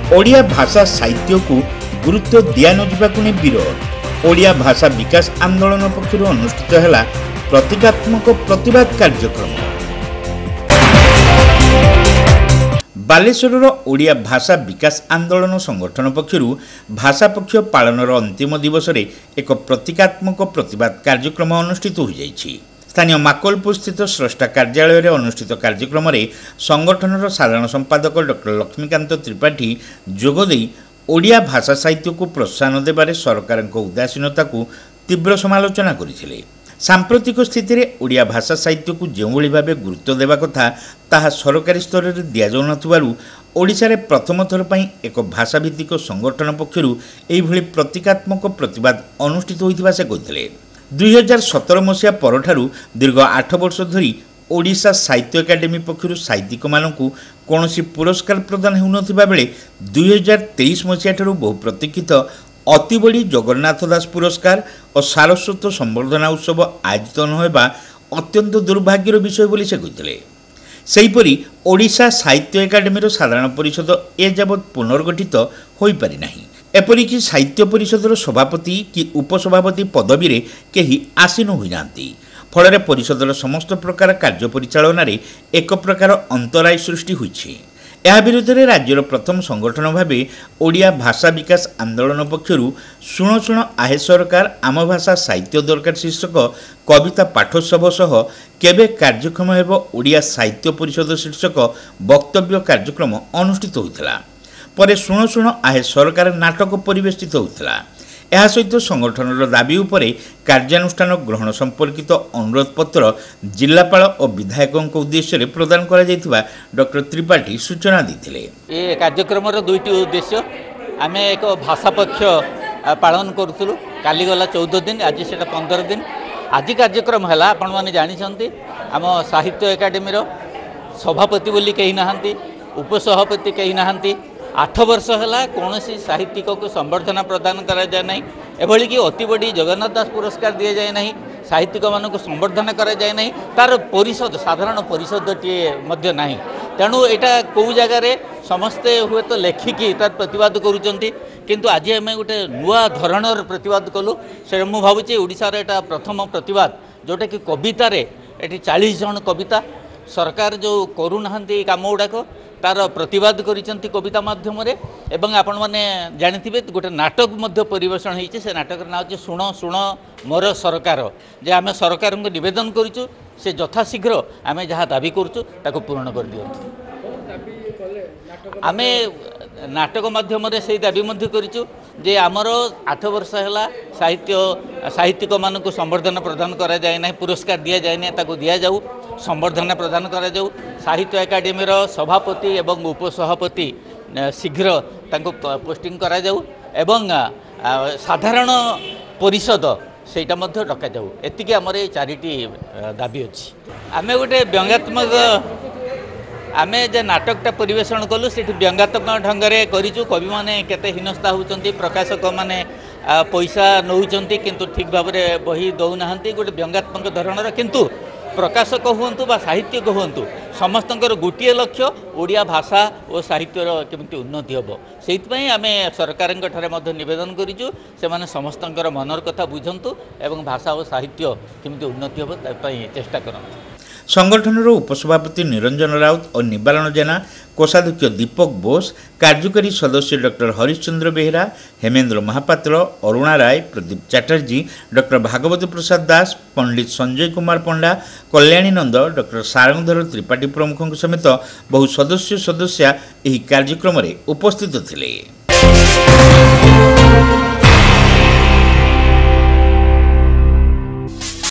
ओडिया भाषा साहित्य को गुरुत्व दिया नजिबाकु ने विरोध। ओडिया भाषा विकास आंदोलन पक्षर अनुष्ठित है प्रतीकात्मक प्रतिवाद कार्यक्रम। बालेश्वर ओडिया भाषा विकास आंदोलन संगठन पक्षर भाषा पक्ष पालनर अंतिम दिवस रे एक प्रतीकात्मक प्रतिवाद कार्यक्रम अनुष्ठित हो जाइछि। स्थानीय माकोलपुर स्थित स्रष्टा कार्यालय रे अनुष्ठित कार्यक्रम रे संगठनर साधारण संपादक डॉक्टर लक्ष्मीकांत त्रिपाठी जोगदे ओडिया भाषा साहित्य को प्रोत्साहन देबारे सरकार उदासीनता को तीव्र समालोचना करथिले। सांप्रतिक स्थिति रे ओडिया भाषा साहित्य को जेउभଳି भाबे गुरुत्व देबा कथा ताहा सरकारी स्तर रे दिया जाउ नथिबारु ओडिशा रे प्रथम थर पई एक भाषा भित्तिक संगठन पक्षरु एई भଳି प्रतीकात्मक प्रतिवाद अनुष्ठित होइथिबा से कहिथिले। 2017 मसिया परठारु दीर्घ 8 वर्ष धरी ओडिशा साहित्य एकाडेमी पक्षरु साहित्यिक मानकु कोनोसी पुरस्कार प्रदान हेउनथिबा बेले 2023 मसिया ठारु बहु प्रतीक्षित अति बड़ी जगन्नाथ दास पुरस्कार और सारस्वत संवर्धना उत्सव आयोजित नहेबा अत्यंत दुर्भाग्यर विषय बोली से कहिथिले। सेहीपरि ओडिशा साहित्य एकाडेमी साधारण परिषद ए जाबत पुनर्गठित होई पारि नाही। एपरिकी साहित्य परिषदर सभापति कि उपसभापति पदवी रे केही आसीन होई नांती। फल परिषदर समस्त प्रकार कार्य परिचालन रे एक प्रकार अंतराय सृष्टि होइछि। यह विरोध में राज्यर प्रथम संगठन भावे ओडिया भाषा विकास आंदोलन पक्षरु शुण शुण आहे सरकार आम भाषा साहित्य दरकार शीर्षक कविता पाठोत्सव सह केबे कार्यक्रम हेबो ओडिया साहित्य परिषद शीर्षक वक्तव्य कार्यक्रम अनुष्ठित होइतला। परे शुण शुण आहे सरकार नाटक परिवेशित होइतला। यह सहित संगठनर दाबी उपरे कार्यानुष्ठान ग्रहण संपर्कित अनुरोध पत्र जिलापाल और विधायकों उद्देश्य प्रदान करा जायतिबा डॉक्टर त्रिपाठी सूचना देथिले। ए कार्यक्रम दुईटी उद्देश्य आम एक भाषा पक्ष पालन करूँ। काली गला 14 दिन, आज से 15 दिन। आज कार्यक्रम है आपण मैंने जानते आम साहित्य एकाडेमी सभापति बोली कहीं नहांती, उपसभापति कहीं नहांती। 8 वर्ष है कौन साहित्यिक को संबर्धना प्रदान करा जाए नहीं, एभली कि अति बड़ी जगन्नाथ दास पुरस्कार दि जाए नहीं, साहित्यिक मान को संबर्धना करा जाए नहीं, तार परिषद साधारण परिषद टी ना। तेणु यहाँ कौ जगार समस्ते हुए तो लेखिकी तार प्रतिवाद करुँच, किंतु आज आम गोटे नुआ धरणर प्रतिवाद कलु। से मुझे भावुँ ओडिशार एटा प्रथम प्रतिवाद जोटा कि कवितार ये 40 जन कविता सरकार जो करूना काम गुड़ाक तार प्रतिवाद करिसेंती कविता माध्यम रे। एवं आपण माने जानिथिबे गोटे नाटक मध्य परिवेषण होईचे। से नाटक ना होचे सुण सुण मोर सरकार। जे आमे सरकार को निवेदन करिचु से यथाशीघ्र आमे जहाँ दाबी करूचु ताको पूर्ण कर दियंतु। आमे नाटक माध्यम रे से दाबी मध्य करिचु जे आमर 8 वर्ष है साहित्यिक मान को संबर्धना प्रदान करा जाए ना, पुरस्कार दिया जाए ना, ताको दिया जाऊ, संबर्धना प्रदान करा जाऊ। साहित्य एकाडेमी सभापति एवं उपसभापति शीघ्र तांको पोस्टिंग करा जाऊ एवं साधारण परिषद सेटा मध्य डका जाऊ। एतिके हमर ए 4टी दाबी अछि। आमे गोटे व्यंगात्मक आमे जे नाटकटा परिवेषण कलु से व्यंगात्मक ढंग से करिचु। कवि माने केते हिनस्ता होउचंती, प्रकाशक माने पैसा नौचंती किंतु ठीक भाव में बही दौनाहांती गोटे व्यंगात्मक धरणर। किंतु प्रकाशक हुंतु बा साहित्यिक हुंतु समस्तंकर गोटे लक्ष्य ओडिया भाषा और साहित्यर केमती उन्नति हम। से आम सरकार नवेदन करूँ से माने समस्तंकर मनर कथा बुझंतु एवं भाषा और साहित्य केमती उन्नति हम चेष्टा करंतु। संगठनर उपसभापति निरंजन राउत और निबारण जेना, कोषाध्यक्ष दीपक बोस, कार्यकारी सदस्य डॉक्टर हरिश्चंद्र बेहरा, हेमेंद्र महापात्र, अरुणा राय, प्रदीप चैटर्जी, डॉक्टर भागवत प्रसाद दास, पंडित संजय कुमार पंडा, कल्याणी नंद, डॉक्टर सारंगधर त्रिपाठी प्रमुखों समेत बहु सदस्या एही कार्यक्रम रे उपस्थित थिले।